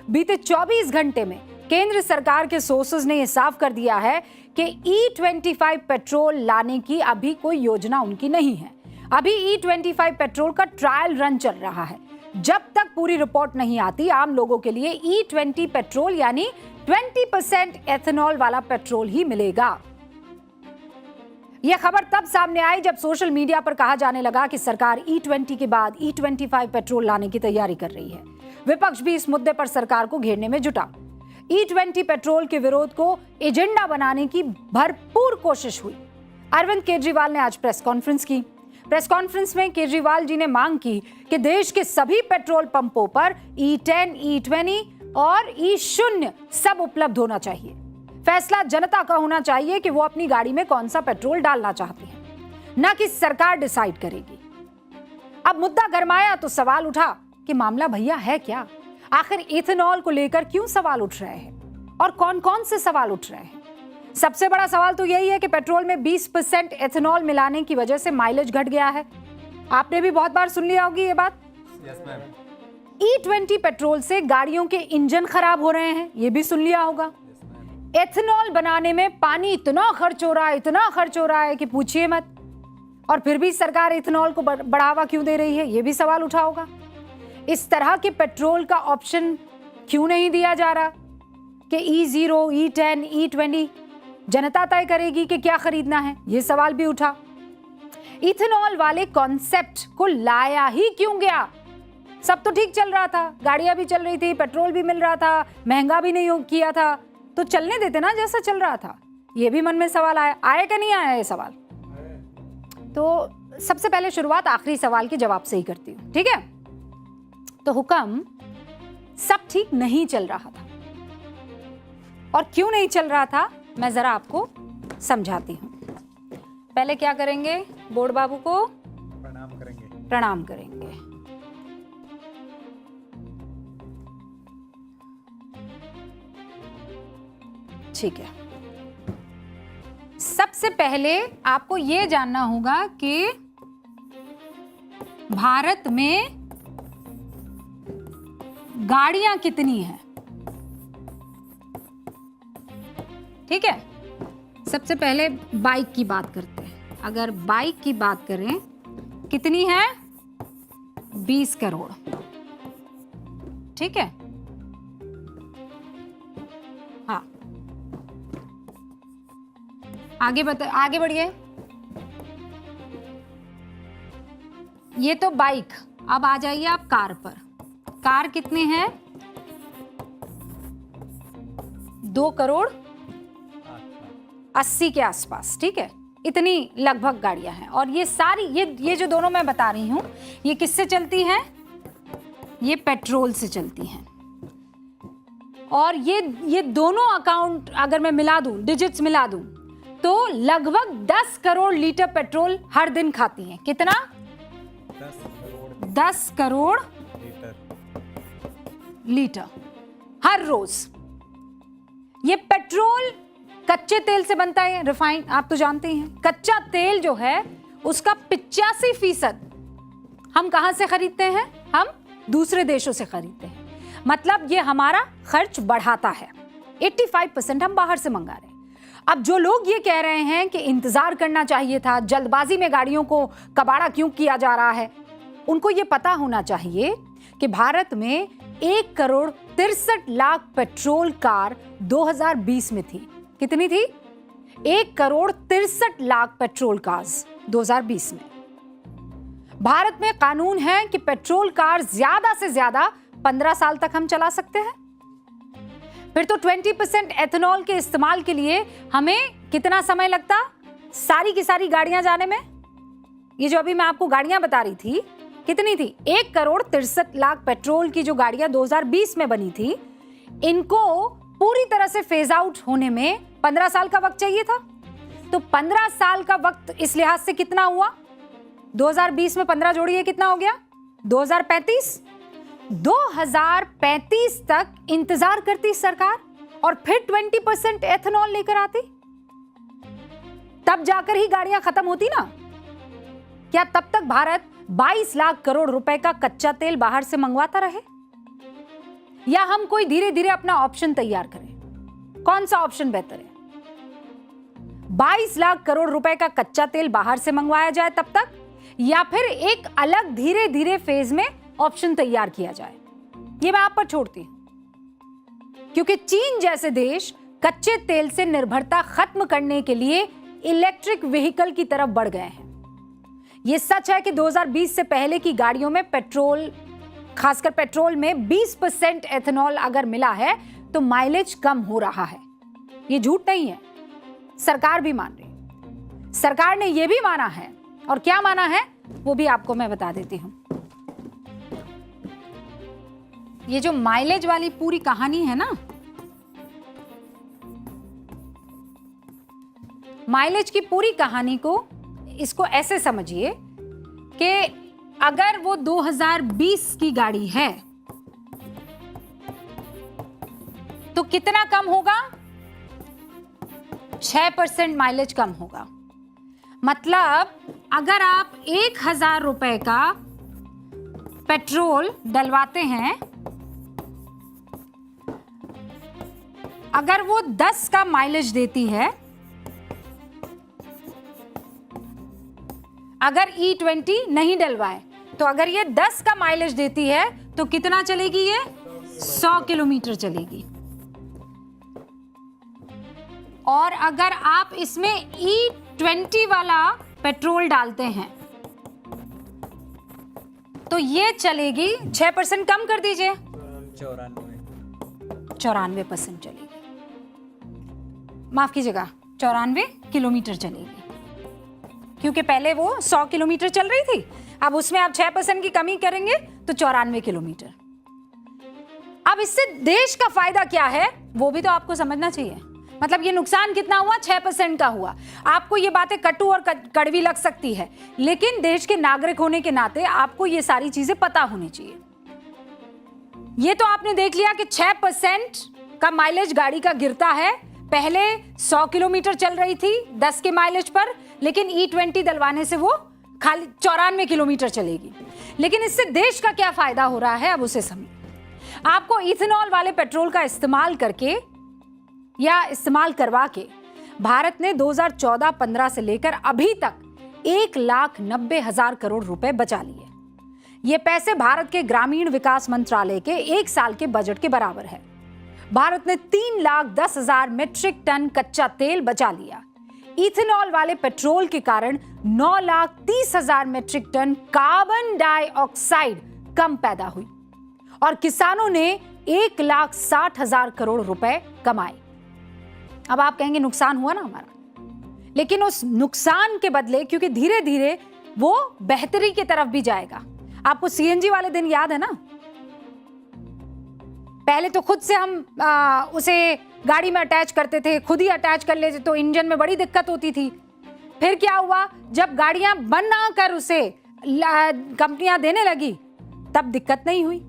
बीते 24 घंटे में केंद्र सरकार के सोर्सेज ने यह साफ कर दिया है कि E25 पेट्रोल लाने की अभी कोई योजना उनकी नहीं है। अभी E25 पेट्रोल का ट्रायल रन चल रहा है। जब तक पूरी रिपोर्ट नहीं आती, आम लोगों के लिए E20 पेट्रोल यानी 20% एथेनॉल वाला पेट्रोल ही मिलेगा। यह खबर तब सामने आई जब सोशल मीडिया पर कहा जाने लगा कि सरकार E20 के बाद E25 पेट्रोल लाने की तैयारी कर रही है। विपक्ष भी इस मुद्दे पर सरकार को घेरने में जुटा। E20 पेट्रोल के विरोध को एजेंडा बनाने की भरपूर कोशिश हुई। अरविंद केजरीवाल ने आज प्रेस कॉन्फ्रेंस की। प्रेस कॉन्फ्रेंस में केजरीवाल जी ने मांग की कि देश के सभी पेट्रोल पंपों पर E10, E20 और E0 सब उपलब्ध होना चाहिए। फैसला जनता का होना चाहिए कि वो अपनी गाड़ी में कौन सा पेट्रोल डालना चाहती है, न कि सरकार डिसाइड करेगी। अब मुद्दा गरमाया तो सवाल उठा कि मामला भैया है क्या? आखिर इथेनॉल को लेकर क्यों सवाल उठ रहे हैं और कौन कौन से सवाल उठ रहे हैं? सबसे बड़ा सवाल तो यही है कि पेट्रोल में 20% एथेनॉल मिलाने की वजह से माइलेज घट गया है। आपने भी बहुत बार सुन लिया होगी ये बात। E20 पेट्रोल से गाड़ियों के इंजन खराब हो रहे हैं, ये भी सुन लिया होगा। एथेनॉल बनाने में पानी इतना खर्च हो रहा है कि पूछिए मत। और फिर भी सरकार इथेनॉल को बढ़ावा क्यों दे रही है, यह भी सवाल उठा होगा। इस तरह के पेट्रोल का ऑप्शन क्यों नहीं दिया जा रहा कि E0, E10, E20 जनता तय करेगी कि क्या खरीदना है, यह सवाल भी उठा। इथेनॉल वाले कॉन्सेप्ट को लाया ही क्यों गया? सब तो ठीक चल रहा था, गाड़ियां भी चल रही थी, पेट्रोल भी मिल रहा था, महंगा भी नहीं किया था, तो चलने देते ना जैसा चल रहा था। ये भी मन में सवाल आया कि नहीं आया ये सवाल? तो सबसे पहले शुरुआत आखिरी सवाल के जवाब से ही करती हूँ, ठीक है? तो हुक्म सब ठीक नहीं चल रहा था, और क्यों नहीं चल रहा था मैं जरा आपको समझाती हूँ। पहले क्या करेंगे? बोर्ड बाबू को प्रणाम करेंगे। ठीक है, सबसे पहले आपको यह जानना होगा कि भारत में गाड़ियां कितनी हैं। ठीक है, सबसे पहले बाइक की बात करते हैं। अगर बाइक की बात करें, कितनी है? 20 करोड़। ठीक है, हाँ, आगे बढ़िए। ये तो बाइक। अब आ जाइए आप कार पर। कार कितनी है? 2 करोड़ 80 के आसपास। ठीक है, इतनी लगभग गाड़ियां हैं। और ये सारी ये जो दोनों मैं बता रही हूं, ये किससे चलती हैं? ये पेट्रोल से चलती हैं। और ये दोनों अकाउंट अगर मैं मिला दूं, डिजिट्स मिला दूं, तो लगभग 10 करोड़ लीटर पेट्रोल हर दिन खाती हैं। कितना? 10 करोड़ लीटर हर रोज। ये पेट्रोल कच्चे तेल से बनता है, रिफाइन, आप तो जानते हैं। कच्चा तेल जो है उसका 85% हम कहां से खरीदते हैं? हम दूसरे देशों से खरीदते हैं। मतलब ये हमारा खर्च बढ़ाता है। 85% हम बाहर से मंगा रहे हैं। अब जो लोग ये कह रहे हैं कि इंतजार करना चाहिए था, जल्दबाजी में गाड़ियों को कबाड़ा क्यों किया जा रहा है, उनको ये पता होना चाहिए कि भारत में 1 करोड़ 63 लाख पेट्रोल कार 2020 में थी। कितनी थी? 1 करोड़ 63 लाख पेट्रोल कार्स 2020 में। भारत में कानून है कि पेट्रोल कार ज्यादा से ज्यादा 15 साल तक हम चला सकते हैं। फिर तो 20% एथेनॉल के इस्तेमाल के लिए हमें कितना समय लगता सारी की सारी गाड़ियां जाने में? ये जो अभी मैं आपको गाड़ियां बता रही थी, कितनी थी? 1 करोड़ 63 लाख पेट्रोल की जो गाड़ियां 2020 में बनी थी, इनको पूरी तरह से फेज आउट होने में 15 साल का वक्त चाहिए था। तो 15 साल का वक्त इस लिहाज से कितना हुआ? 2020 में 15 जोड़िए, कितना हो गया? 2035। 2035 तक इंतजार करती सरकार और फिर 20% एथेनॉल लेकर आती, तब जाकर ही गाड़ियां खत्म होती ना। क्या तब तक भारत 22 लाख करोड़ रुपए का कच्चा तेल बाहर से मंगवाता रहे? या हम कोई धीरे धीरे अपना ऑप्शन तैयार करें? कौन सा ऑप्शन बेहतर है? 22 लाख करोड़ रुपए का कच्चा तेल बाहर से मंगवाया जाए तब तक, या फिर एक अलग धीरे धीरे फेज में ऑप्शन तैयार किया जाए? ये मैं आप पर छोड़ती हूं, क्योंकि चीन जैसे देश कच्चे तेल से निर्भरता खत्म करने के लिए इलेक्ट्रिक व्हीकल की तरफ बढ़ गए हैं। यह सच है कि 2020 से पहले की गाड़ियों में पेट्रोल, खासकर पेट्रोल में 20% एथेनॉल अगर मिला है तो माइलेज कम हो रहा है। यह झूठ नहीं है, सरकार भी मान रही है। सरकार ने यह भी माना है, और क्या माना है वो भी आपको मैं बता देती हूं। ये जो माइलेज वाली पूरी कहानी है ना, माइलेज की पूरी कहानी को, इसको ऐसे समझिए कि अगर वो 2020 की गाड़ी है तो कितना कम होगा? 6% माइलेज कम होगा। मतलब अगर आप 1000 रुपए का पेट्रोल डलवाते हैं, अगर वो 10 का माइलेज देती है, अगर E20 नहीं डलवाए तो अगर ये 10 का माइलेज देती है तो कितना चलेगी? ये 100 किलोमीटर चलेगी। और अगर आप इसमें E20 वाला पेट्रोल डालते हैं तो ये चलेगी, 6% कम कर दीजिए, 94% चलेगी। माफ कीजिएगा, 94 किलोमीटर चलेगी, क्योंकि पहले वो 100 किलोमीटर चल रही थी, अब उसमें आप 6% की कमी करेंगे तो 94 किलोमीटर। अब इससे देश का फायदा क्या है वो भी तो आपको समझना चाहिए। मतलब ये नुकसान कितना हुआ? 6% का हुआ। आपको ये बातें कटु और कड़वी लग सकती है, लेकिन देश के नागरिक होने के नाते आपको ये सारी चीजें पता होनी चाहिए। ये तो आपने देख लिया कि 6% का माइलेज गाड़ी का गिरता है। पहले 100 किलोमीटर चल रही थी 10 के माइलेज पर, लेकिन E20 डलवाने से वो खाली 94 किलोमीटर चलेगी। लेकिन इससे देश का क्या फायदा हो रहा है, अब उसे समझिए। आपको इथेनॉल वाले पेट्रोल का इस्तेमाल करके या इस्तेमाल करवा के भारत ने 2014-15 से लेकर अभी तक 1,90,000 करोड़ रुपए बचा लिए। ये पैसे भारत के ग्रामीण विकास मंत्रालय के 1 साल के बजट के बराबर है। भारत ने 3,10,000 मीट्रिक टन कच्चा तेल बचा लिया। इथेनॉल वाले पेट्रोल के कारण 9,30,000 मीट्रिक टन कार्बन डाइऑक्साइड कम पैदा हुई और किसानों ने 1,60,000 करोड़ रुपए कमाए। अब आप कहेंगे नुकसान हुआ ना हमारा, लेकिन उस नुकसान के बदले, क्योंकि धीरे धीरे वो बेहतरी की तरफ भी जाएगा। आपको सीएनजी वाले दिन याद है ना? पहले तो खुद से हम उसे गाड़ी में अटैच करते थे, खुद ही अटैच कर लेते तो इंजन में बड़ी दिक्कत होती थी। फिर क्या हुआ, जब गाड़ियां बना कर उसे कंपनियां देने लगी तब दिक्कत नहीं हुई।